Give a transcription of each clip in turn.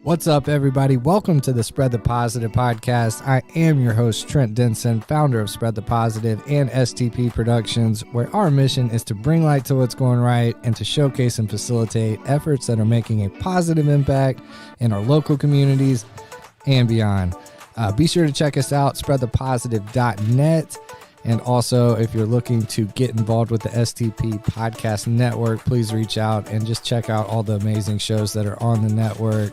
What's up, everybody? Welcome to the Spread the Positive podcast. I am your host, Trent Denson, founder of Spread the Positive and STP Productions, where our mission is to bring light to what's going right and to showcase and facilitate efforts that are making a positive impact in our local communities and beyond. Be sure to check us out, spreadthepositive.net. And also, if you're looking to get involved with the STP Podcast Network, please reach out and just check out all the amazing shows that are on the network.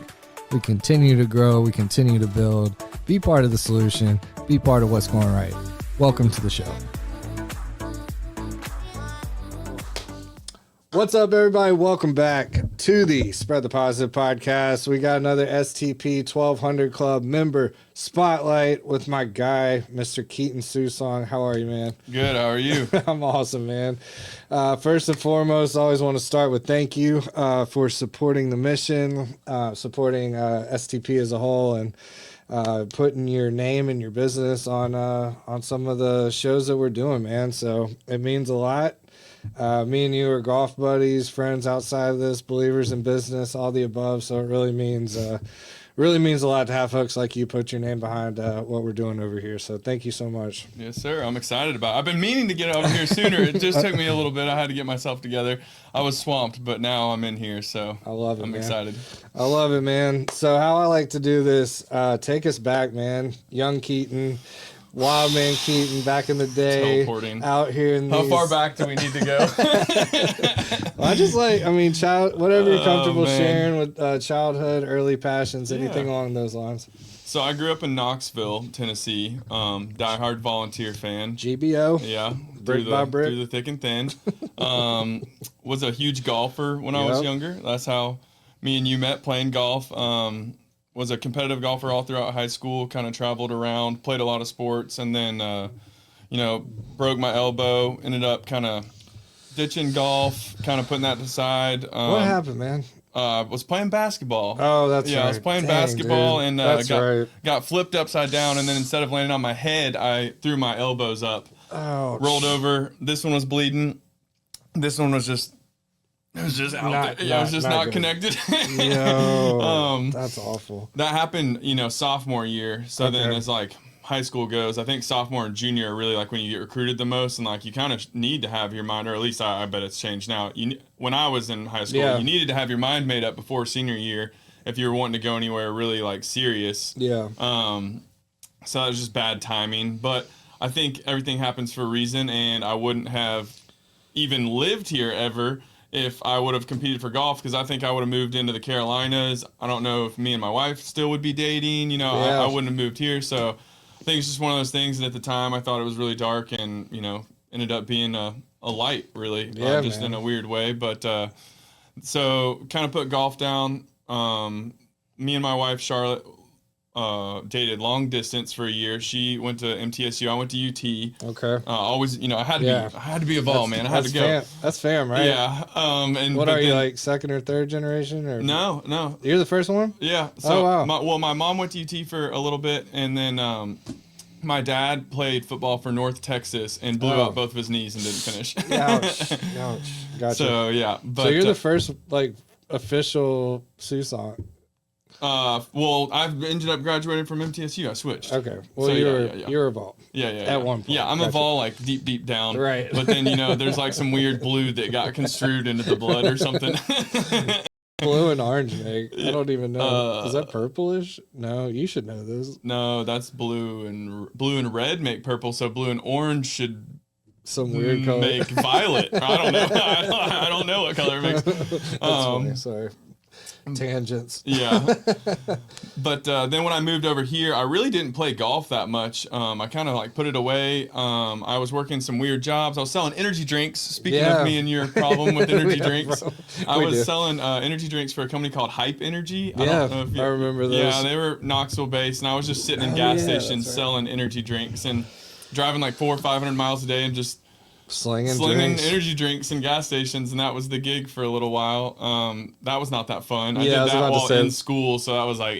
We continue to grow. We continue to build. Be part of the solution. Be part of what's going right. Welcome to the show. What's up, everybody? Welcome back to the Spread the Positive podcast. We got another STP 1200 Club member spotlight with my guy, Mr. Keeton Susong. How are you, man? Good. How are you? I'm awesome, man. First and foremost, I always want to start with thank you for supporting the mission, supporting STP as a whole, and putting your name and your business on some of the shows that we're doing, man. So it means a lot. Me and you are golf buddies, friends outside of this, believers in business, all the above. So it really means a lot to have folks like you put your name behind what we're doing over here. So thank you so much. Yes, sir. I'm excited about it. I've been meaning to get over here sooner. It just took me a little bit. I had to get myself together. I was swamped, but now I'm in here. So I love it, I'm man. excited. I love it, man. So how I like to do this, take us back, man. Young Keeton. Wild Man Keeton back in the day, teleporting out here in How these... far back do we need to go? Well, whatever you're comfortable sharing with childhood, early passions, anything along those lines. So I grew up in Knoxville, Tennessee. Diehard volunteer fan. GBO. Yeah. Brick by brick. Through the thick and thin. Was a huge golfer when I was younger. That's how me and you met, playing golf. Was a competitive golfer all throughout high school, kind of traveled around, played a lot of sports, and then, broke my elbow, ended up kind of ditching golf, kind of putting that aside. What happened, man? Was playing basketball. Oh, that's right. Yeah, I was playing basketball, dude. and got flipped upside down, and then instead of landing on my head, I threw my elbows up. Ouch. Rolled over. This one was bleeding. This one was just... It was just out there. Yeah, it was just not connected. Yo, that's awful. That happened, sophomore year. So then as like high school goes, I think sophomore and junior are really like when you get recruited the most, and like you kind of need to have your mind, or at least I bet it's changed now. When I was in high school, you needed to have your mind made up before senior year if you were wanting to go anywhere really like serious. Yeah. So it was just bad timing, but I think everything happens for a reason, and I wouldn't have even lived here ever if I would have competed for golf, because I think I would have moved into the Carolinas. I don't know if me and my wife still would be dating. I wouldn't have moved here. So I think it's just one of those things. And at the time, I thought it was really dark, and, ended up being a light, really, just in a weird way. But so kind of put golf down. Me and my wife, Charlotte, dated long distance for a year. She went to MTSU. I went to UT. Okay. Always, I had to be involved, man. I had to go. That's fam, right? Yeah. What are you, like second or third generation? Or No. You're the first one? Yeah. So, wow. My mom went to UT for a little bit, and then my dad played football for North Texas and blew out both of his knees and didn't finish. Ouch. Gotcha. So yeah. But so you're the first official Susong. Well, I've ended up graduating from MTSU. I switched. Okay. Well, so you're a Vol. Yeah. At one point. Yeah, I'm a Vol, like deep down. Right. But then there's like some weird blue that got construed into the blood or something. Blue and orange make. I don't even know. Is that purplish? No, you should know this. No, that's blue and red make purple. So blue and orange should some weird color make violet. I don't know. I don't know what color it makes. That's funny. Sorry. Tangents. Yeah. But then when I moved over here, I really didn't play golf that much. I kind of like put it away. I was working some weird jobs. I was selling energy drinks. Speaking of me and your problem with energy drinks, I was selling energy drinks for a company called Hype Energy. I remember those. Yeah, they were Knoxville based, and I was just sitting in gas stations selling energy drinks and driving like 400 or 500 miles a day and just slinging energy drinks in gas stations, and that was the gig for a little while. That was not that fun. I did that while in school, so that was like,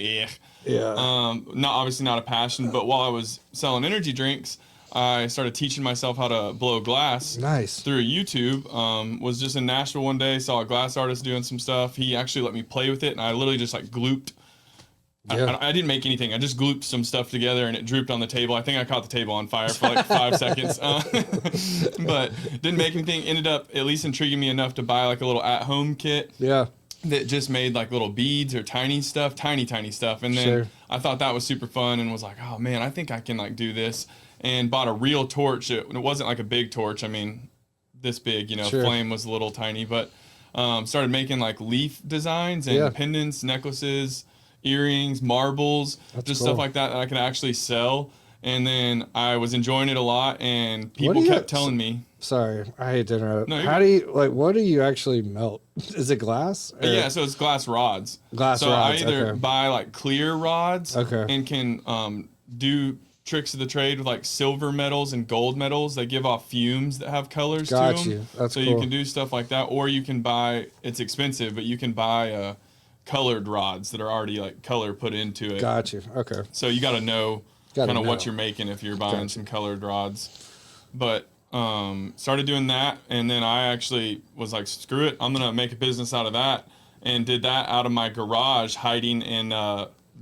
obviously not a passion. But while I was selling energy drinks, I started teaching myself how to blow glass. Nice. Through YouTube. Was just in Nashville one day, saw a glass artist doing some stuff. He actually let me play with it, and I literally just like glooped I didn't make anything. I just glooped some stuff together and it drooped on the table. I think I caught the table on fire for like 5 seconds. But didn't make anything. Ended up at least intriguing me enough to buy like a little at-home kit. Yeah. That just made like little beads or tiny stuff. And then I thought that was super fun and was like, oh man, I think I can like do this. And bought a real torch. It wasn't like a big torch. I mean, this big, flame was a little tiny, but started making like leaf designs and pendants, necklaces, earrings, marbles, stuff like that I could actually sell. And then I was enjoying it a lot, and people kept telling me. Sorry, I hate to interrupt. No, what do you actually melt? Is it glass? Yeah, so it's glass rods. So I either buy like clear rods and can do tricks of the trade with like silver metals and gold metals. They give off fumes that have colors to them. That's so cool. You can do stuff like that, or you can buy, it's expensive, but you can buy colored rods that are already like color put into it. Got you. Okay. So you got to know kind of what you're making if you're buying some colored rods. But started doing that, and then I actually was like, screw it, I'm gonna make a business out of that, and did that out of my garage, hiding in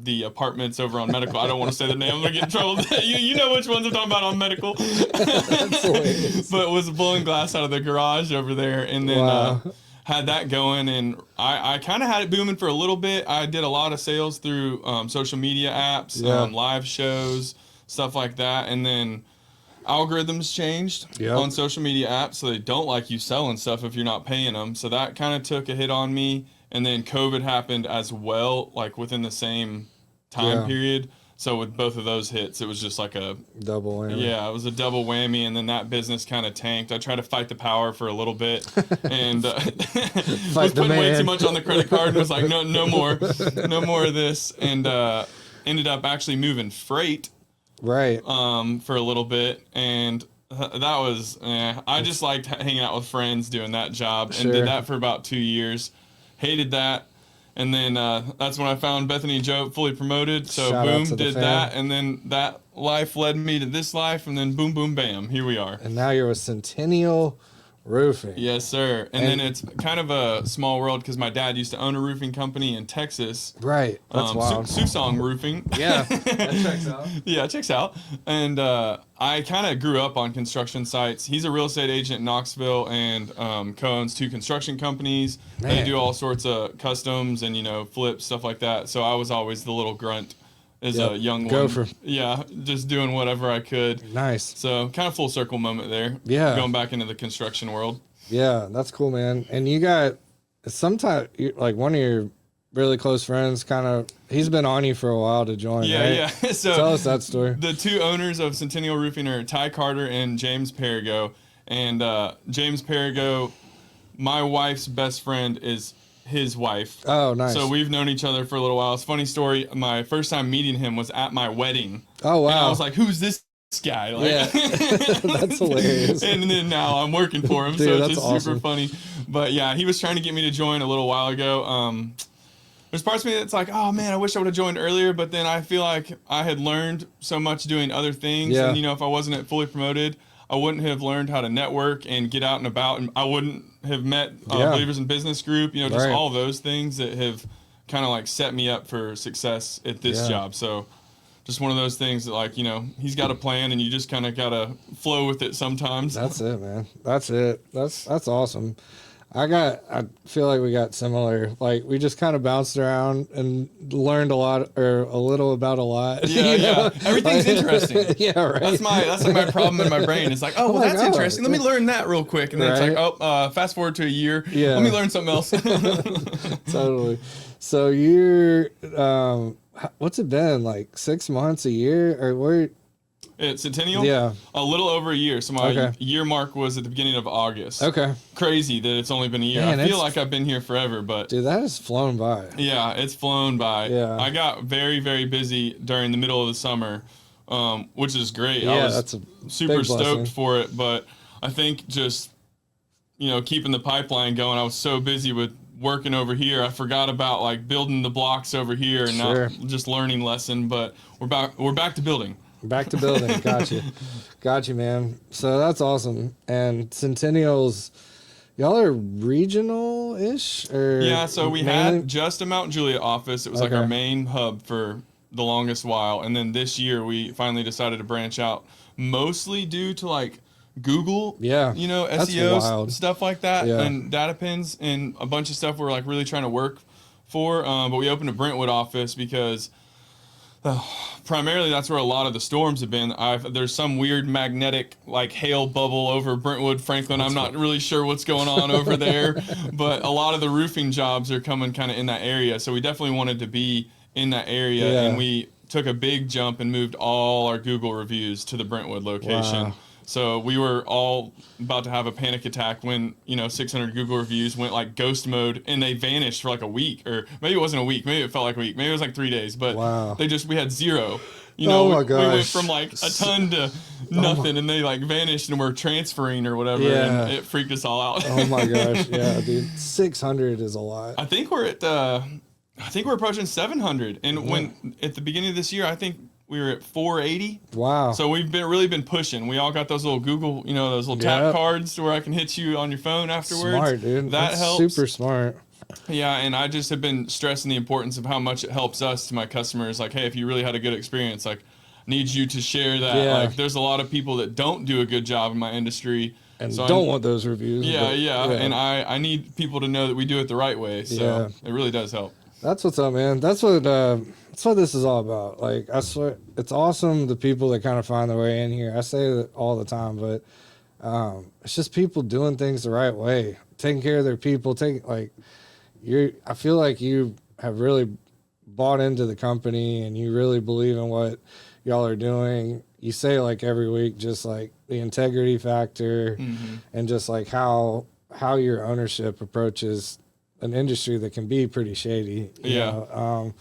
the apartments over on Medical. I don't want to say the name, I'm gonna get in trouble. you know which ones I'm talking about on Medical. That's hilarious. But was blowing glass out of the garage over there, and then had that going, and I kind of had it booming for a little bit. I did a lot of sales through social media apps, live shows, stuff like that, and then algorithms changed on social media apps, so they don't like you selling stuff if you're not paying them. So that kind of took a hit on me, and then COVID happened as well, like within the same time period. So with both of those hits, it was just like a double whammy. Yeah, it was a double whammy, and then that business kind of tanked. I tried to fight the power for a little bit, and was putting way too much on the credit card, and was like, no more of this, and ended up actually moving freight. Right. For a little bit, and that was, I just liked hanging out with friends doing that job, and did that for about 2 years. Hated that, and then that's when I found Bethany and Joe fully promoted. So boom, did that, and then that life led me to this life, and then boom, boom, bam, here we are. And now you're with Centennial Roofing. Yes, sir. And then it's kind of a small world because my dad used to own a roofing company in Texas. Right. That's wild. Susong Roofing. Yeah. That checks out. Yeah, it checks out. And I kind of grew up on construction sites. He's a real estate agent in Knoxville and co-owns 2 construction companies. Man. They do all sorts of customs and, flips, stuff like that. So I was always the little grunt as a young Gopher. one. Yeah, just doing whatever I could. Nice. So kind of full circle moment there. Yeah. Going back into the construction world. Yeah, that's cool, man. And you got sometimes like one of your really close friends he's been on you for a while to join. Yeah, right? yeah. So tell us that story. The 2 owners of Centennial Roofing are Ty Carter and James Perigo. And James Perigo, my wife's best friend, is his wife. Oh, nice. So we've known each other for a little while. It's a funny story. My first time meeting him was at my wedding. Oh, wow. And I was like, who's this guy? Like, yeah. That's hilarious. And then now I'm working for him. Dude, so it's that's just awesome. super funny. But yeah, he was trying to get me to join a little while ago. There's parts of me that's like, oh man, I wish I would have joined earlier. But then I feel like I had learned so much doing other things. Yeah. And if I wasn't fully promoted, I wouldn't have learned how to network and get out and about, and I wouldn't have met Believers in Business Group, just all those things that have kind of like set me up for success at this job. So just one of those things that like, he's got a plan and you just kind of got to flow with it sometimes. That's it, man. That's it. That's awesome. I feel like we got similar, like we just kind of bounced around and learned a little about a lot. Yeah, yeah. Everything's interesting. Yeah, right. That's like my problem in my brain. It's like, oh, well, that's interesting. Let me learn that real quick. And then it's like, oh, fast forward to a year. Yeah. Let me learn something else. Totally. So you're, what's it been, like 6 months, a year, or where? At Centennial? Yeah. A little over a year. So my year mark was at the beginning of August. Okay. Crazy that it's only been a year. Man, I feel like I've been here forever, but... Dude, that has flown by. Yeah, it's flown by. Yeah. I got very, very busy during the middle of the summer, which is great. Yeah, I was that's a super stoked blessing for it, but I think just, keeping the pipeline going, I was so busy with working over here, I forgot about like building the blocks over here and not just learning lesson, but we're back to building. Back to building. Got you, man. So that's awesome. And Centennial's, Y'all are regional-ish? Or Yeah, so we mainly? had just a Mount Juliet office. It was like our main hub for the longest while. And then this year we finally decided to branch out, mostly due to like Google, Yeah, that's SEO, wild. stuff like that, Yeah. and data pins and a bunch of stuff we're like really trying to work for. But we opened a Brentwood office because primarily that's where a lot of the storms have been. There's some weird magnetic like hail bubble over Brentwood, Franklin. I'm not really sure what's going on over there, but a lot of the roofing jobs are coming kind of in that area. So we definitely wanted to be in that area, and we took a big jump and moved all our Google reviews to the Brentwood location. Wow. So we were all about to have a panic attack when 600 Google reviews went like ghost mode, and they vanished for like a week, or maybe it wasn't a week, maybe it felt like a week, maybe it was like 3 days, but we had zero. Oh my we gosh. went from like a ton to nothing, and they like vanished and were transferring or whatever, and it freaked us all out. Oh my gosh, yeah, dude, 600 is a lot. I think we're approaching 700, and when at the beginning of this year, I think we were at 480. Wow. So we've really been pushing. We all got those little Google, those little tap cards to where I can hit you on your phone afterwards. Smart, dude. That's helps. Super smart. Yeah, and I just have been stressing the importance of how much it helps us to my customers. Like, hey, if you really had a good experience, like, need you to share that. Yeah. Like, there's a lot of people that don't do a good job in my industry. And so don't want those reviews. Yeah. And I need people to know that we do it the right way. So it really does help. That's what's up, man. That's what this is all about. Like, I swear, it's awesome the people that kind of find their way in here. I say that all the time, but it's just people doing things the right way, taking care of their people. I feel like you have really bought into the company and you really believe in what y'all are doing. You say like every week, just like the integrity factor and just like how your ownership approaches an industry that can be pretty shady. You know?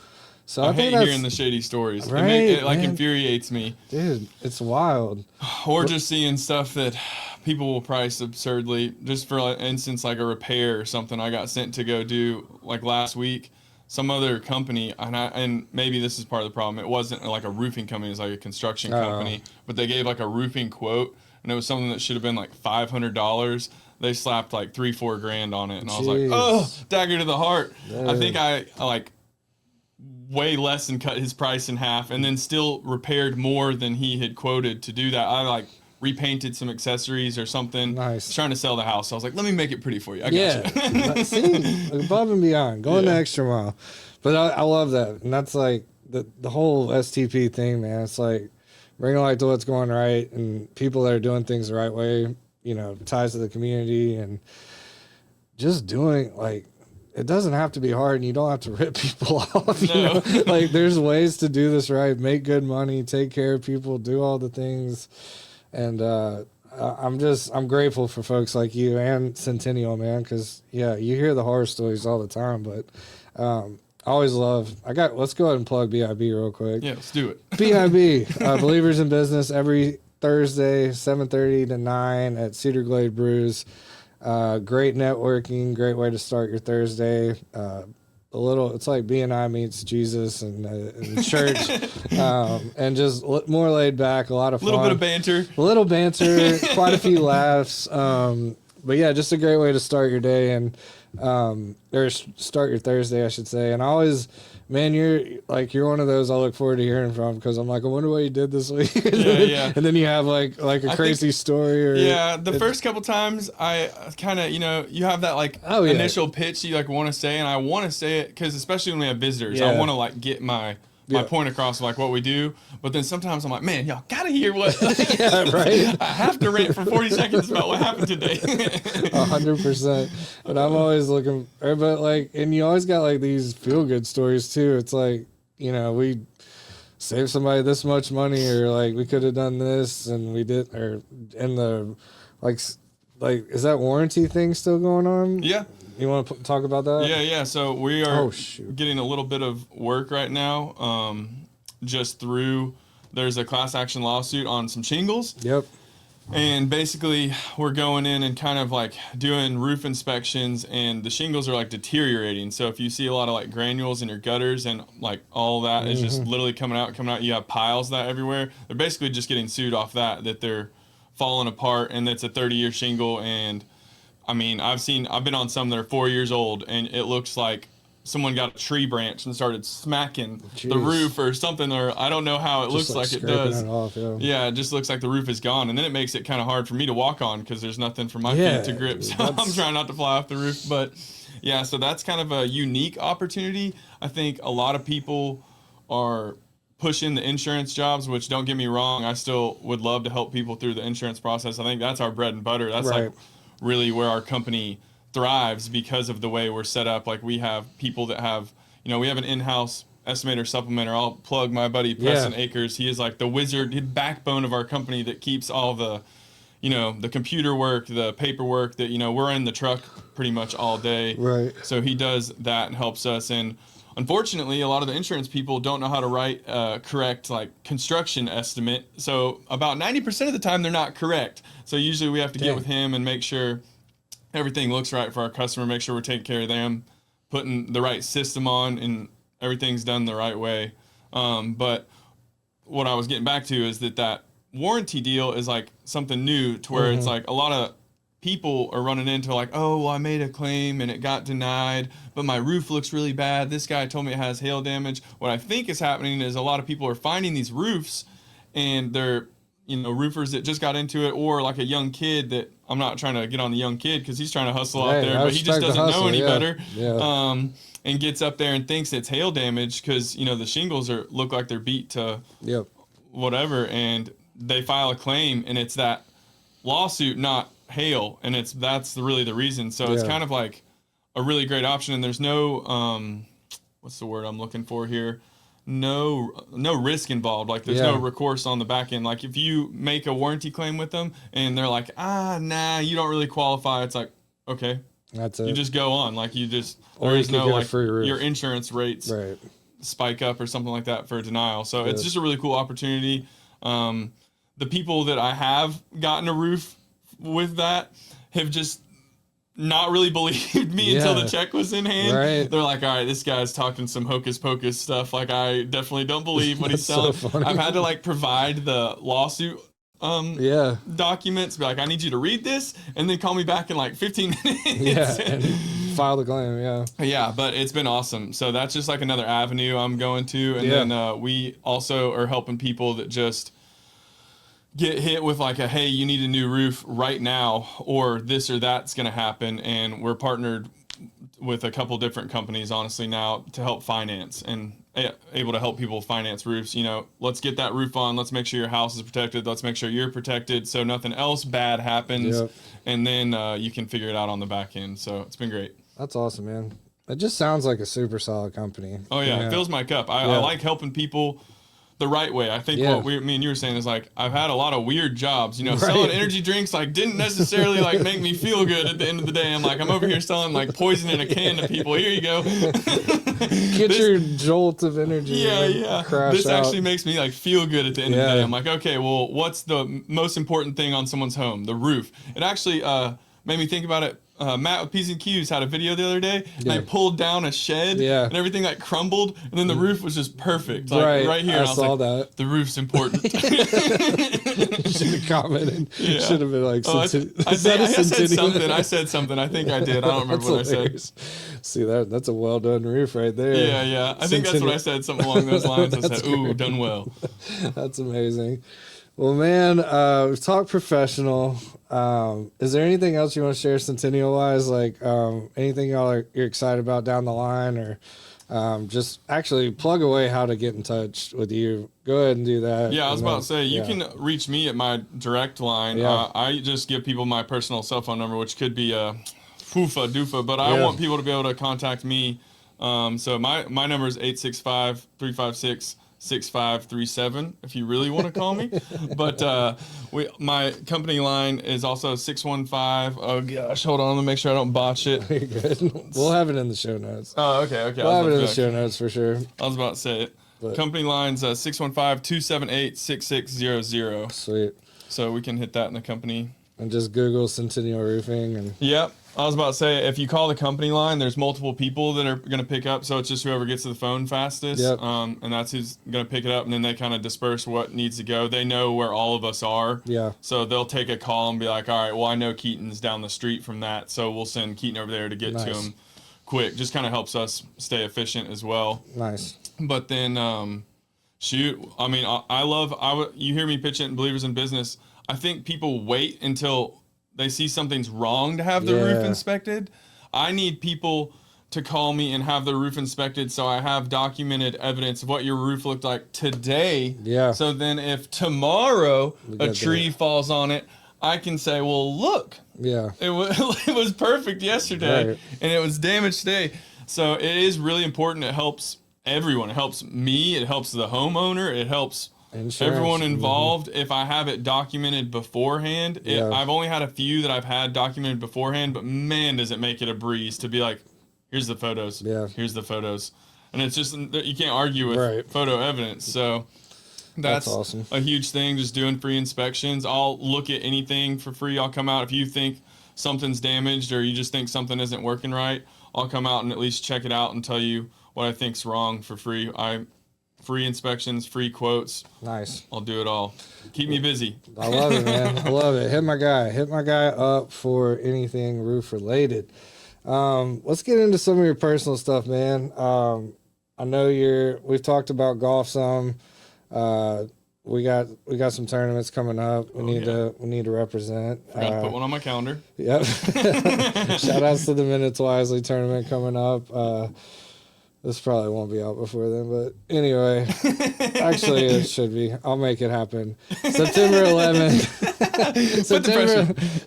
So I hate hearing the shady stories. Right, it infuriates me. Dude, it's wild. Or just seeing stuff that people will price absurdly. Just for instance, like a repair or something I got sent to go do like last week. Some other company, and maybe this is part of the problem. It wasn't like a roofing company; it was like a construction company. But they gave like a roofing quote, and it was something that should have been like $500. They slapped like $3-4 grand on it, and I was like, oh, dagger to the heart. Dude. I think I like way less than cut his price in half, and then still repaired more than he had quoted to do that. I like repainted some accessories or something. Nice. Trying to sell the house. So I was like, let me make it pretty for you. I got you. See, above and beyond, going the extra mile. But I love that. And that's like the whole STP thing, man. It's like bringing light to what's going right and people that are doing things the right way, ties to the community and just doing like, it doesn't have to be hard and you don't have to rip people off. No. Like there's ways to do this right, make good money, take care of people, do all the things. And I'm grateful for folks like you and Centennial, man, because you hear the horror stories all the time, but I always love. Let's go ahead and plug BIB real quick. Yeah, let's do it. BIB, Believers in Business, every Thursday, 7:30 to 9 at Cedar Glade Brews. Great networking, great way to start your Thursday. It's like B&I meets Jesus and church, and just more laid back, a lot of fun. A little banter, quite a few laughs. But yeah, just a great way to start your day or start your Thursday, I should say. And I always, man, you're one of those I look forward to hearing from because I'm like, I wonder what you did this week. Yeah. And then you have like a crazy story. Or the first couple times I kind of, you have that initial pitch you like want to say, and I want to say it because especially when we have visitors, I want to like get my point across of like what we do, but then sometimes I'm like, man, y'all gotta hear what. Yeah, right. I have to rant for 40 seconds about what happened today. 100%. And I'm always looking, but and you always got like these feel good stories too. It's like, we saved somebody this much money, or like we could have done this and we did, or in the is that warranty thing still going on? Yeah. You want to talk about that? Yeah. So we are getting a little bit of work right now. There's a class action lawsuit on some shingles. Yep. And basically, we're going in and kind of like doing roof inspections, and the shingles are like deteriorating. So if you see a lot of like granules in your gutters and like all that is just literally coming out, you have piles of that everywhere. They're basically just getting sued off that they're falling apart, and it's a 30-year shingle, and I mean, I've been on some that are 4 years old, and it looks like someone got a tree branch and started smacking the roof or something, or I don't know how it looks like it does. It off, yeah, it just looks like the roof is gone, and then it makes it kind of hard for me to walk on because there's nothing for my feet to grip. So I'm trying not to fly off the roof, but yeah, so that's kind of a unique opportunity. I think a lot of people are pushing the insurance jobs, which, don't get me wrong, I still would love to help people through the insurance process. I think that's our bread and butter. That's like really where our company thrives because of the way we're set up. Like, we have people that have, we have an in-house estimator supplementer. I'll plug my buddy Preston Akers. He is like the wizard, the backbone of our company that keeps all the, the computer work, the paperwork that, we're in the truck pretty much all day. Right. So he does that and helps us. And unfortunately, a lot of the insurance people don't know how to write correct, like, construction estimate. So about 90% of the time, they're not correct. So usually we have to get with him and make sure everything looks right for our customer, make sure we're taking care of them, putting the right system on, and everything's done the right way. But what I was getting back to is that warranty deal is like something new to where it's like a lot of people are running into like, oh, well, I made a claim and it got denied, but my roof looks really bad. This guy told me it has hail damage. What I think is happening is a lot of people are finding these roofs, and they're, roofers that just got into it, or like a young kid that, I'm not trying to get on the young kid because he's trying to hustle out there, but he just doesn't know any better. And gets up there and thinks it's hail damage because, the shingles look like they're beat to whatever, and they file a claim, and it's that lawsuit, not hail, and that's really the reason. So it's kind of like a really great option, and there's no what's the word I'm looking for here? No risk involved. Like, there's no recourse on the back end. Like, if you make a warranty claim with them and they're like, nah, you don't really qualify, it's like, okay, that's it. You just go on. Like, or there's no, like, free roof. Your insurance rates spike up or something like that for a denial. So it's just a really cool opportunity. The people that I have gotten a roof with that have just not really believed me until the check was in hand. They're like, all right, this guy's talking some hocus pocus stuff. Like, I definitely don't believe what he's selling. So funny. I've had to, like, provide the lawsuit documents, be like, I need you to read this, and then call me back in like 15 minutes. And file the claim. Yeah, but it's been awesome. So that's just like another avenue I'm going to. And then we also are helping people that just get hit with like hey, you need a new roof right now, or this or that's going to happen. And we're partnered with a couple different companies, honestly, now to help finance and able to help people finance roofs. Let's get that roof on. Let's make sure your house is protected. Let's make sure you're protected so nothing else bad happens. And then you can figure it out on the back end. So it's been great. That's awesome, man. It just sounds like a super solid company. Oh, yeah. It fills my cup. I like helping people the right way. I think what me and you were saying is like, I've had a lot of weird jobs, selling energy drinks, like, didn't necessarily like make me feel good at the end of the day. I'm like, I'm over here selling like poison in a can to people. Here you go. Get your jolt of energy. This actually makes me like feel good at the end of the day. I'm like, okay, well, what's the most important thing on someone's home? The roof. It actually made me think about it. Matt with P's and Q's had a video the other day, and I pulled down a shed, and everything like crumbled, and then the roof was just perfect, like right here. I was saw like, that. The roof's important. Should have commented. Should have been like, I said something. I think I did. I don't remember what hilarious. I said. See, that's a well done roof right there. Yeah. I think that's what I said. Something along those lines. I said, "Ooh, done well." That's amazing. Well, man, we've talked professional. Is there anything else you want to share Centennial-wise? Like anything you're excited about down the line, or just actually plug away how to get in touch with you? Go ahead and do that. Yeah, I was about to say, you can reach me at my direct line. I just give people my personal cell phone number, which could be a foofa doofa, but I want people to be able to contact me. So my number is 865-356-6537 if you really want to call me. But my company line is also 615. Oh gosh, hold on, let me make sure I don't botch it. You're good. We'll have it in the show notes. Oh, okay. We'll have it in the show notes for sure. I was about to say it. But company line's 615-278-6600. Sweet. So we can hit that in the company. And just Google Centennial Roofing. And yep. I was about to say, if you call the company line, there's multiple people that are going to pick up, so it's just whoever gets to the phone fastest, Yep. And that's who's going to pick it up, and then they kind of disperse what needs to go. They know where all of us are, Yeah. so they'll take a call and be like, all right, well, I know Keaton's down the street from that, so we'll send Keaton over there to get to him quick. Just kind of helps us stay efficient as well. Nice. But then, shoot, I mean, you hear me pitch it in Believers in Business. I think people wait until they see something's wrong to have the roof inspected. I need people to call me and have the roof inspected so I have documented evidence of what your roof looked like today. Yeah. So then if tomorrow a tree falls on it, I can say, well, look. Yeah. It was perfect yesterday, Right. and it was damaged today. So it is really important. It helps everyone. It helps me. It helps the homeowner. It helps everyone involved. If I have it documented beforehand, I've only had a few that I've had documented beforehand, but man, does it make it a breeze to be like, here's the photos. Yeah. Here's the photos. And it's just, you can't argue with photo evidence. So that's awesome. A huge thing, just doing free inspections. I'll look at anything for free. I'll come out if you think something's damaged or you just think something isn't working right. I'll come out and at least check it out and tell you what I think's wrong for free. Free inspections, free quotes. Nice. I'll do it all. Keep me busy. I love it, man. I love it. Hit my guy up for anything roof related. Let's get into some of your personal stuff, man. I know we've talked about golf some. We got some tournaments coming up. We need to represent. Forgot to put one on my calendar. Yep. Shout outs to the Minutes Wisely tournament coming up. This probably won't be out before then, but anyway, actually it should be. I'll make it happen. September 11th.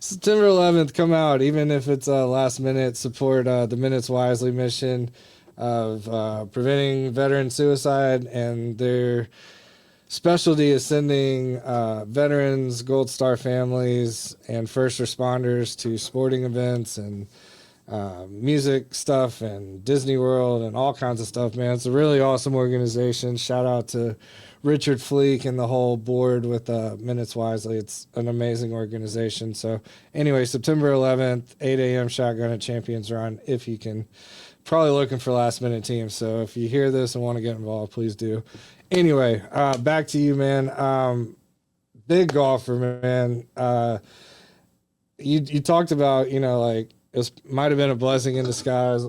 September 11th, come out, even if it's last minute. Support the Minutes Wisely mission of preventing veteran suicide, and their specialty is sending veterans, Gold Star families, and first responders to sporting events and music stuff and Disney World and all kinds of stuff, man. It's a really awesome organization. Shout out to Richard Fleek and the whole board with Minutes Wisely. It's an amazing organization. So anyway, September 11th, 8 a.m. Shotgun at Champions Run. If you can, probably looking for last minute teams. So if you hear this and want to get involved, please do. Anyway, back to you, man. Big golfer, man. You talked about, like, it might have been a blessing in disguise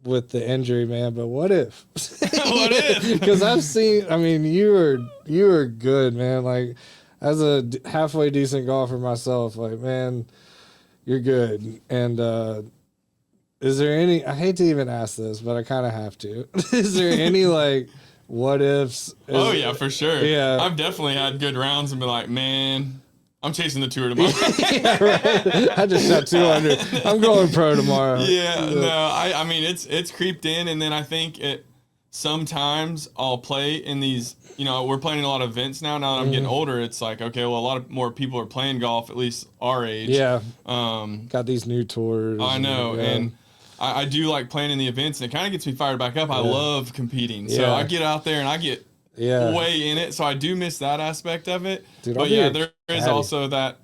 with the injury, man. But what if? What if? Because I've seen. I mean, you were good, man. Like, as a halfway decent golfer myself, like, man, you're good. And is there any? I hate to even ask this, but I kind of have to. Is there any like what ifs? Oh yeah, for sure. Yeah, I've definitely had good rounds and been like, man, I'm chasing the tour tomorrow. Yeah, right. I just shot 200. I'm going pro tomorrow. Yeah, no, I mean it's creeped in, and then I think sometimes I'll play in these. We're playing in a lot of events now. Now that I'm getting older, it's like, okay, well, a lot of more people are playing golf, at least our age. Yeah. Got these new tours. I know, and I do like playing in the events, and it kind of gets me fired back up. I love competing, so I get out there and I get way in it. So I do miss that aspect of it. Dude, but yeah, there is also that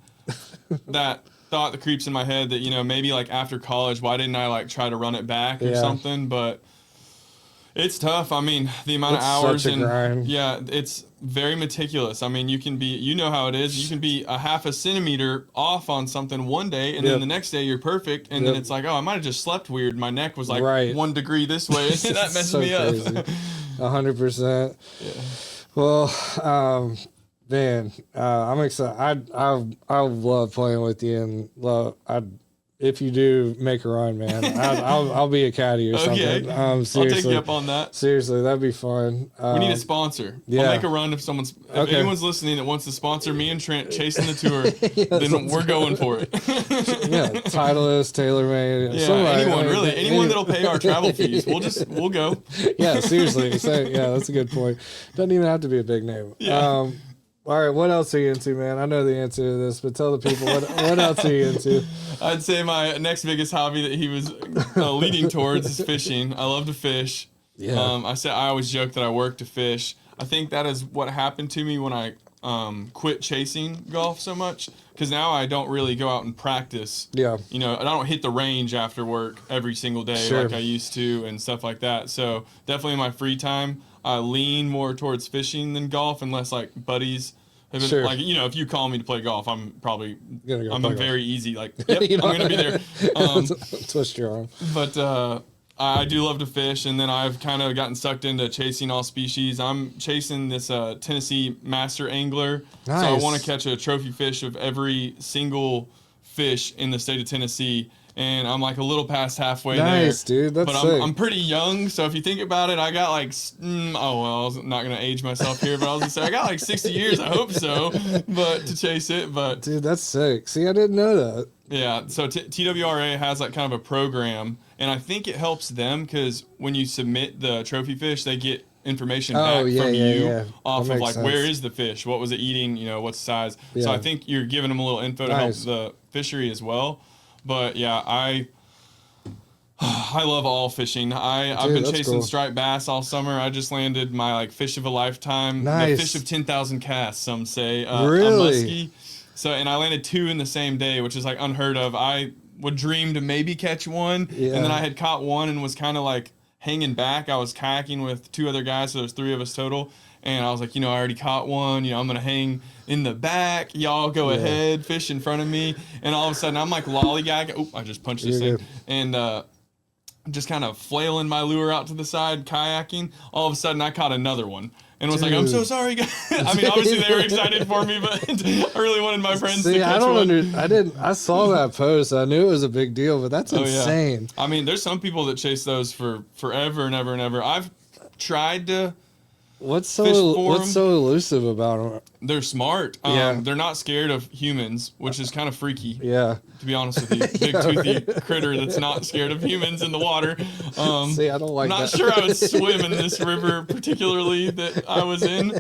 thought that creeps in my head that maybe like after college, why didn't I like try to run it back or something? But it's tough. I mean, the amount of hours such a grind. Yeah, it's very meticulous. I mean, you can be, how it is. You can be a half a centimeter off on something one day, and then the next day you're perfect, and then it's like, oh, I might have just slept weird. My neck was like 1 degree this way, and that messed me up. 100%. Yeah. Well, man, I'm excited. I love playing with you, and if you do make a run, man, I'll be a caddy or something. Seriously. I'll take you up on that. Seriously, that'd be fun. We need a sponsor. I'll make a run if anyone's listening that wants to sponsor me and Trent chasing the tour, then we're going for it. Titleist, TaylorMade. Yeah, anyone that'll pay our travel fees. We'll go. Yeah, seriously. That's a good point. Doesn't even have to be a big name. Yeah. All right, what else are you into, man? I know the answer to this, but tell the people what else are you into? I'd say my next biggest hobby that he was leading towards is fishing. I love to fish. Yeah. I always joke that I work to fish. I think that is what happened to me when I quit chasing golf so much because now I don't really go out and practice. Yeah. You know, I don't hit the range after work every single day Sure. like I used to and stuff like that. So definitely in my free time, I lean more towards fishing than golf unless like buddies. Sure. Like, you know, if you call me to play golf, I'm probably I'm a very easy like, yep, You know, I'm gonna be there. Twist your arm. But I do love to fish, and then I've kind of gotten sucked into chasing all species. I'm chasing this Tennessee master angler, Nice. so I want to catch a trophy fish of every single fish in the state of Tennessee. And I'm like a little past halfway there. Nice, dude. That's but sick. I'm pretty young, so if you think about it, I got like, I was not going to age myself here, but I was going to say I got like 60 years, I hope so, but to chase it. But dude, that's sick. See, I didn't know that. Yeah, so TWRA has like kind of a program, and I think it helps them because when you submit the trophy fish, they get information back from you off of like, where is the fish? What was it eating? You know, what's the size? Yeah. So I think you're giving them a little info to help the fishery as well. But yeah, I love all fishing. I've been chasing striped bass all summer. I just landed my like fish of a lifetime, the fish of 10,000 casts, some say, a muskie. So, and I landed 2 in the same day, which is like unheard of. I would dream to maybe catch one, and then I had caught one and was kind of like hanging back. I was kayaking with 2 other guys, so there's 3 of us total. And I was like, you know, I already caught one. You know, I'm going to hang in the back. Y'all go ahead, fish in front of me. And all of a sudden, I'm like lollygagging. Oh, I just punched this thing. And just kind of flailing my lure out to the side, kayaking. All of a sudden, I caught another one. And was like, I'm so sorry, guys. I mean, obviously, they were excited for me, but I really wanted my friends to catch one. I saw that post. I knew it was a big deal, but that's insane. Yeah. I mean, there's some people that chase those for forever and ever and ever. I've tried to. What's so elusive about them? They're smart. They're not scared of humans, which is kind of freaky. Yeah. To be honest with you, big toothy critter that's not scared of humans in the water. See, I don't like that. I'm not sure I would swim in this river particularly that I was in,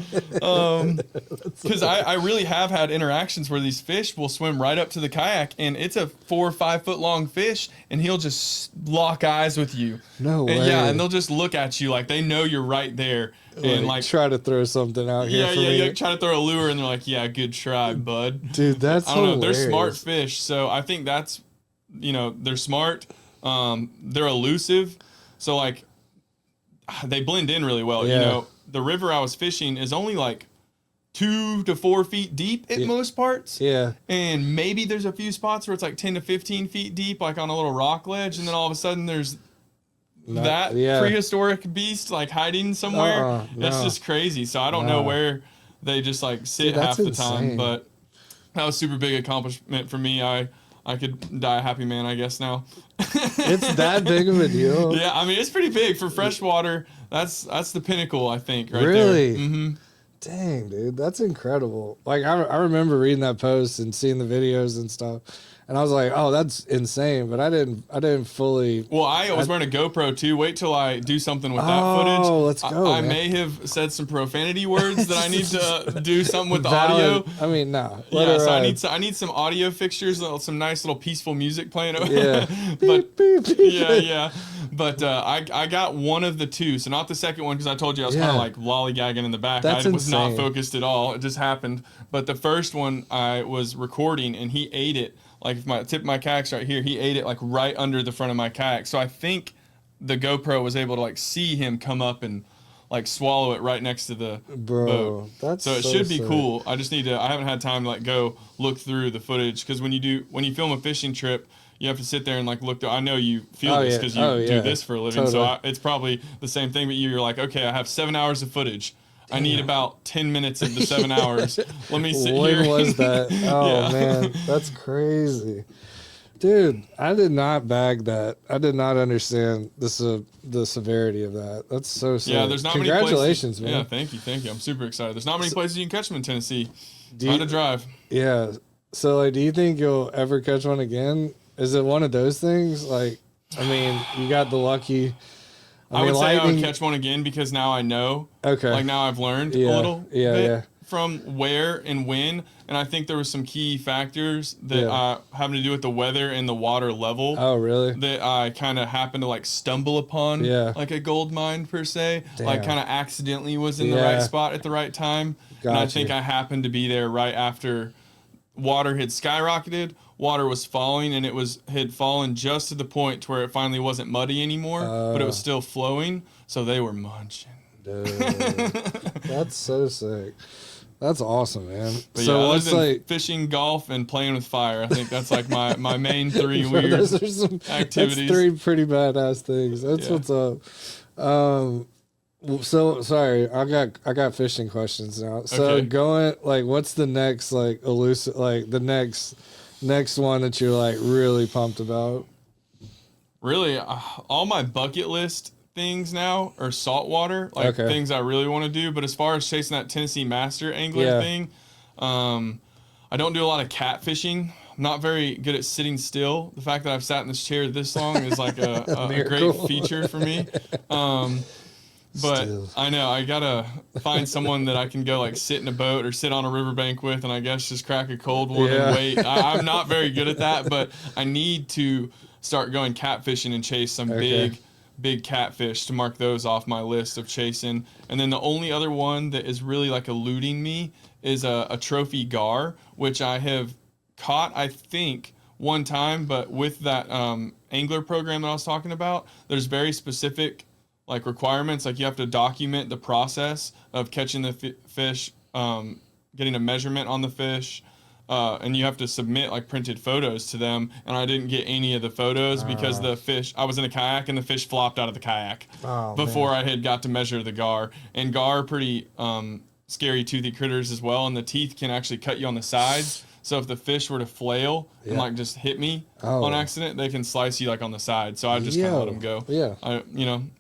because I really have had interactions where these fish will swim right up to the kayak, and it's a 4 or 5 foot long fish, and he'll just lock eyes with you. No way. Yeah, and they'll just look at you like they know you're right there. And like try to throw something out here. You try to throw a lure, and they're like, "Yeah, good try, bud." Dude, that's I don't know. They're smart fish, so I think that's, you know, they're smart. They're elusive, so like they blend in really well. You know, the river I was fishing is only like 2 to 4 feet deep at most parts. Yeah, and maybe there's a few spots where it's like 10 to 15 feet deep, like on a little rock ledge, and then all of a sudden there's prehistoric beast like hiding somewhere. It's just crazy. So I don't know where they just like sit half the time, but that was super big accomplishment for me. I could die a happy man, I guess now. It's that big of a deal. Yeah, I mean it's pretty big for freshwater. That's the pinnacle, I think, right really? there. Mm-hmm. Dang, dude, that's incredible. Like I remember reading that post and seeing the videos and stuff. And I was like, "Oh, that's insane!" But I didn't fully. Well, I was wearing a GoPro too. Wait till I do something with that footage. Oh, let's go! I may have said some profanity words that I need to do something with the audio. I mean, no. So I need some audio fixtures, some nice little peaceful music playing. Yeah. But yeah. But I got one of the 2, so not the second one because I told you I was kind of like lollygagging in the back. That's I was not focused at all. It just happened. But the first one I was recording and he ate it. Like if my tip of my kayak's right here, he ate it like right under the front of my kayak. So I think the GoPro was able to like see him come up and like swallow it right next to the boat. That's so it should be cool. I just I haven't had time to like go look through the footage because when you film a fishing trip, you have to sit there and like look through. I know you feel this because you do this for a living. Totally. So it's probably the same thing, but you're like, okay, I have 7 hours of footage. I need about 10 minutes of the 7 hours. Let me sit here. When was that? Oh, man. That's crazy. Dude, I did not bag that. I did not understand the severity of that. That's so sick. Yeah, there's not many places. Congratulations, man. Yeah, thank you. I'm super excited. There's not many places you can catch them in Tennessee. How to drive. Yeah. So, like, do you think you'll ever catch one again? Is it one of those things? Like, I mean, you got the lucky... I would say I would catch one again because now I know. Okay. Like now I've learned a little bit. from where and when, and I think there were some key factors that having to do with the weather and the water level. Oh, really? That I kind of happened to like stumble upon, like a gold mine per se. Damn. Like kind of accidentally was in the right spot at the right time, and I think I happened to be there right after water had skyrocketed. Water was falling, and had fallen just to the point to where it finally wasn't muddy anymore, but it was still flowing. So they were munching. Dude, that's so sick. That's awesome, man. But so yeah, what's like fishing, golf, and playing with fire? I think that's like my main three weird those are some activities. That's three pretty badass things. That's what's up. So sorry, I got fishing questions now. So going like, what's the next like elusive like the next one that you're like really pumped about? Really, all my bucket list things now are saltwater, like things I really want to do. But as far as chasing that Tennessee Master Angler thing, I don't do a lot of catfishing. I'm not very good at sitting still. The fact that I've sat in this chair this long is like a great feature for me. But I know I gotta find someone that I can go like sit in a boat or sit on a riverbank with, and I guess just crack a cold one and wait. I'm not very good at that, but I need to start going catfishing and chase some big catfish to mark those off my list of chasing. And then the only other one that is really like eluding me is a trophy gar, which I have caught, I think, one time, but with that angler program that I was talking about, there's very specific like requirements. Like you have to document the process of catching the fish, getting a measurement on the fish, and you have to submit like printed photos to them. And I didn't get any of the photos because the fish, I was in a kayak and the fish flopped out of the kayak before I had got to measure the gar. And gar are pretty scary toothy critters as well, and the teeth can actually cut you on the sides. So if the fish were to flail and like just hit me on accident, they can slice you like on the side. So I just kind of let them go. Yeah.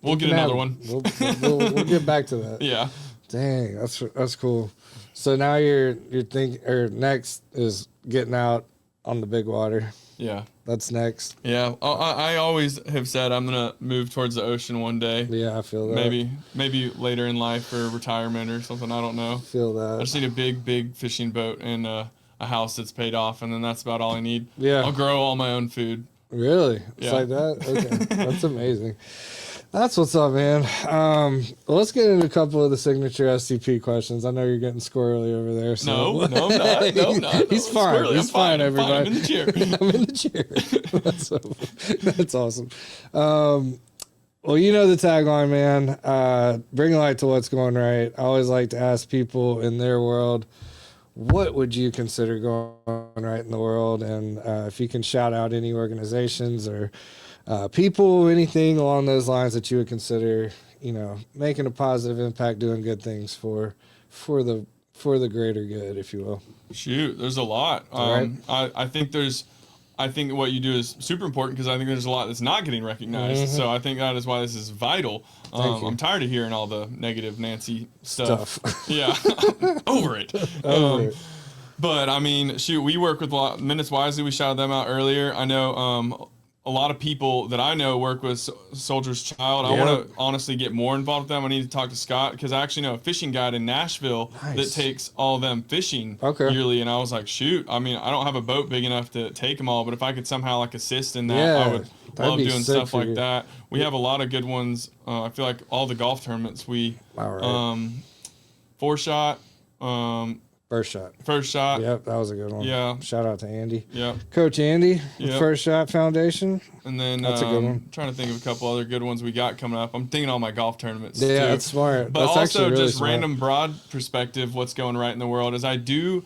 We'll get another one. We'll get back to that. Yeah. Dang, that's cool. So now you're thinking, or next is getting out on the big water. Yeah. That's next. Yeah. I always have said I'm going to move towards the ocean one day. Yeah, I feel that. Maybe later in life or retirement or something. I don't know. I feel that. I just need a big fishing boat and a house that's paid off, and then that's about all I need. Yeah. I'll grow all my own food. Really? It's like that? Okay. That's amazing. That's what's up, man. Let's get into a couple of the signature STP questions. I know you're getting squirrely over there. So. No, I'm not. No, I'm not. He's fine. He's fine, everybody. I'm in the chair. I'm in the chair. That's awesome. Well, you know the tagline, man. Bring light to what's going right. I always like to ask people in their world, what would you consider going right in the world? And if you can shout out any organizations or people, anything along those lines that you would consider, making a positive impact, doing good things for the greater good, if you will. Shoot, there's a lot. I think what you do is super important because I think there's a lot that's not getting recognized. Mm-hmm. So I think that is why this is vital. I'm tired of hearing all the negative Nancy stuff. Yeah, over it. But I mean, shoot, we work with a lot. Minutes Wisely, we shouted them out earlier. I know a lot of people that I know work with Soldier's Child. I want to honestly get more involved with them. I need to talk to Scott because I actually know a fishing guide in Nashville that takes all of them fishing yearly. And I was like, shoot, I mean, I don't have a boat big enough to take them all, but if I could somehow like assist in that, I would love doing stuff like that. We have a lot of good ones. I feel like all the golf tournaments Four-shot, First shot. Yep, that was a good one. Yeah. Shout out to Andy. Yep. Coach Andy, First Shot Foundation. And then that's a good one. I'm trying to think of a couple other good ones we got coming up. I'm thinking all my golf tournaments too. Yeah, that's smart. But that's also really just smart. Random broad perspective, what's going right in the world is I do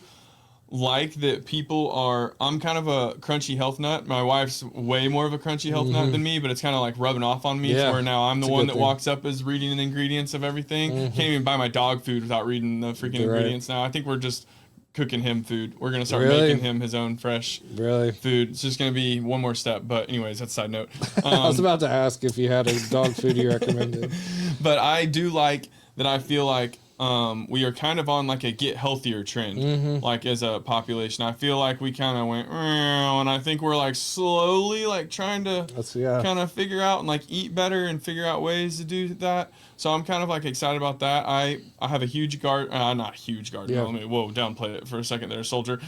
like that people are, I'm kind of a crunchy health nut. My wife's way more of a crunchy health nut than me, but it's kind of like rubbing off on me to where now I'm the one that walks up as reading the ingredients of everything. Can't even buy my dog food without reading the freaking ingredients now. I think we're just cooking him food. We're going to start making him his own fresh food. It's just going to be one more step. But anyways, that's a side note. I was about to ask if you had a dog food you recommended. But I do like that. I feel like we are kind of on like a get healthier trend, like as a population. I feel like we kind of went, and I think we're like slowly like trying to kind of figure out and like eat better and figure out ways to do that. So I'm kind of like excited about that. I have a huge garden, not huge garden. Yeah. Let me downplay it for a second there, soldier.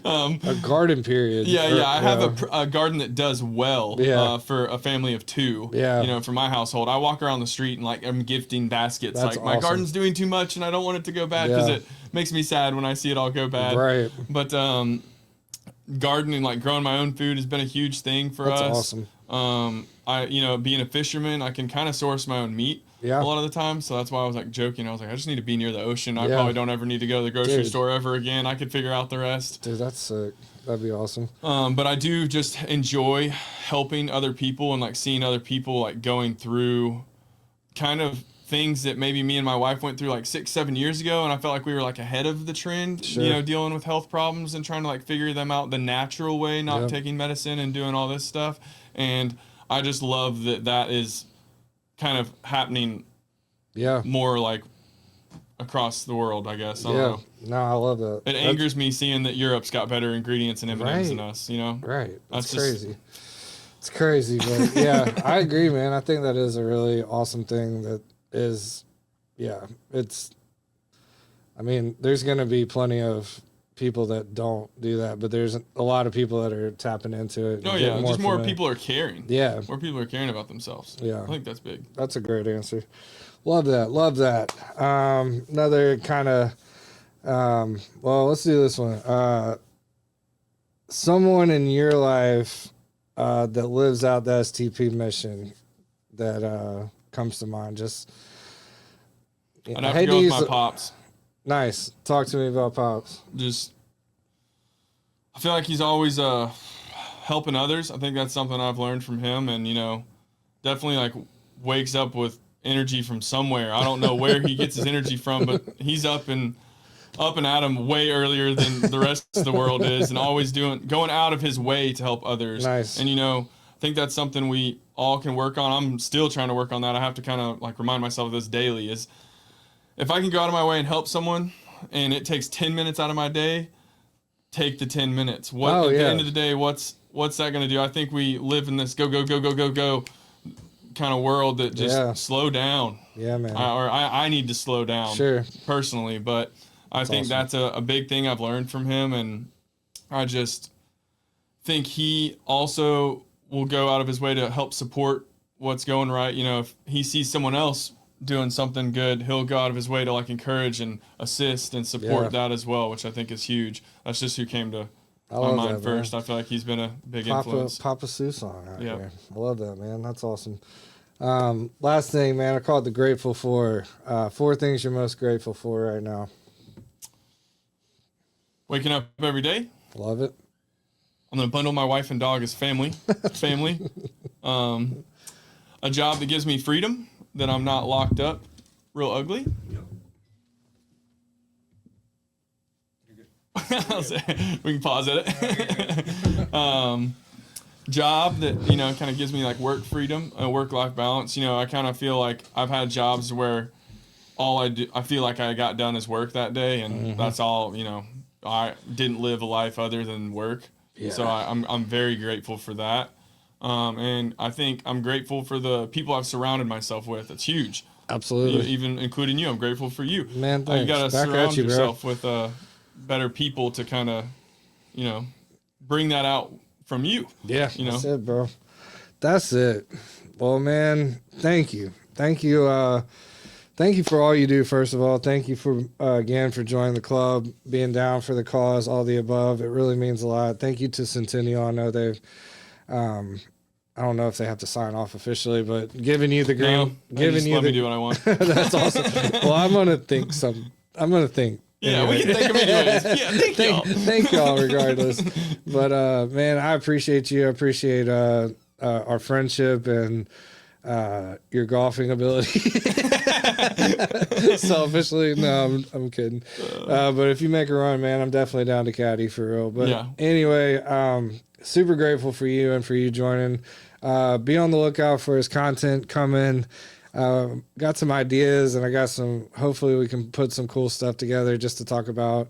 A garden period. Yeah. I have a garden that does well for a family of 2. Yeah. You know, for my household, I walk around the street and like I'm gifting baskets. That's like my garden's doing too much and I don't want it to go bad because it makes me sad when I see it all go bad. Right. But gardening, like growing my own food, has been a huge thing for us. That's awesome. Being a fisherman, I can kind of source my own meat a lot of the time. So that's why I was like joking. I was like, I just need to be near the ocean. I probably don't ever need to go to the grocery store ever again. I could figure out the rest. Dude, that's sick. That'd be awesome. But I do just enjoy helping other people and like seeing other people like going through kind of things that maybe me and my wife went through like 6-7 years ago, and I felt like we were like ahead of the trend, dealing with health problems and trying to like figure them out the natural way, not taking medicine and doing all this stuff. And I just love that is kind of happening more like across the world, I guess. I don't know. No, I love that. It angers me seeing that Europe's got better ingredients and M&Ms than us, you know? Right. That's crazy. It's crazy, but yeah, I agree, man. I think that is a really awesome thing that is, there's going to be plenty of people that don't do that, but there's a lot of people that are tapping into it. Oh, yeah, just more people are caring. Yeah. More people are caring about themselves. Yeah. I think that's big. That's a great answer. Love that. Another kind of, let's do this one. Someone in your life that lives out the STP mission that comes to mind. Just I'd have to go with my pops. Nice. Talk to me about pops. I feel like he's always helping others. I think that's something I've learned from him, and definitely like wakes up with energy from somewhere. I don't know where he gets his energy from, but he's up and at 'em way earlier than the rest of the world is, and always going out of his way to help others. Nice. And I think that's something we all can work on. I'm still trying to work on that. I have to kind of like remind myself of this daily, is if I can go out of my way and help someone and it takes 10 minutes out of my day, take the 10 minutes. At the end of the day, what's that going to do? I think we live in this go kind of world that just slow down. Yeah, man. I need to slow down personally, but I think that's a big thing I've learned from him, and I just think he also will go out of his way to help support what's going right. If he sees someone else doing something good, he'll go out of his way to like encourage and assist and support that as well, which I think is huge. That's just who came to my mind first. I feel like he's been a big influence. Papa Susong out here. I love that, man. That's awesome. Last thing, man, I call it the grateful for. 4 things you're most grateful for right now. Waking up every day. Love it. I'm going to bundle my wife and dog as family. A job that gives me freedom, that I'm not locked up real ugly. Yep. You're good. We can pause at it. Job that, kind of gives me like work freedom, a work-life balance. I kind of feel like I've had jobs where all I do, I feel like I got done is work that day, and that's all, I didn't live a life other than work. Yeah. So I'm very grateful for that. And I think I'm grateful for the people I've surrounded myself with. It's huge. Absolutely. Even including you. I'm grateful for you. Man, thanks. You got to surround yourself with better people to kind of, bring that out from you. Yeah, that's it, bro. That's it. Well, man, thank you. Thank you. Thank you for all you do, first of all. Thank you for, again, for joining the club, being down for the cause, all the above. It really means a lot. Thank you to Centennial. I know they've, I don't know if they have to sign off officially, but giving you the green, let me do what I want. That's awesome. Well, I'm going to think. Yeah, anyway. We can thank them anyways. Yeah, thank y'all regardless. But, man, I appreciate you. I appreciate our friendship and your golfing ability. Selfishly, no, I'm kidding. But if you make a run, man, I'm definitely down to caddy for real. But anyway, super grateful for you and for you joining. Be on the lookout for his content coming. got some ideas, and I got some, hopefully we can put some cool stuff together just to talk about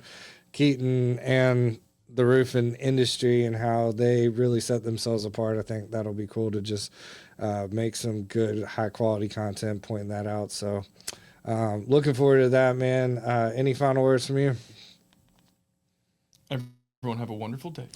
Keeton and the roofing industry and how they really set themselves apart. I think that'll be cool to just make some good high quality content pointing that out. So looking forward to that, man. Any final words from you? Everyone have a wonderful day.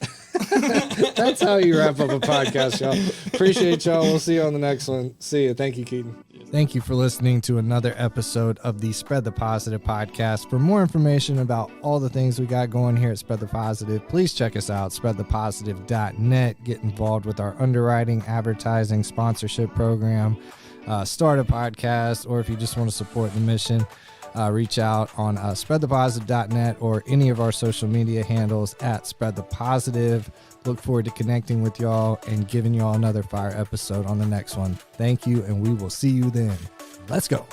That's how you wrap up a podcast, y'all. Appreciate y'all. We'll see you on the next one. See you. Thank you, Keeton. Thank you for listening to another episode of the Spread the Positive podcast. For more information about all the things we got going here at Spread the Positive, please check us out, spreadthepositive.net. Get involved with our underwriting, advertising, sponsorship program, start a podcast, or if you just want to support the mission, reach out on spreadthepositive.net or any of our social media handles at Spread the Positive. Look forward to connecting with y'all and giving y'all another fire episode on the next one. Thank you, and we will see you then. Let's go.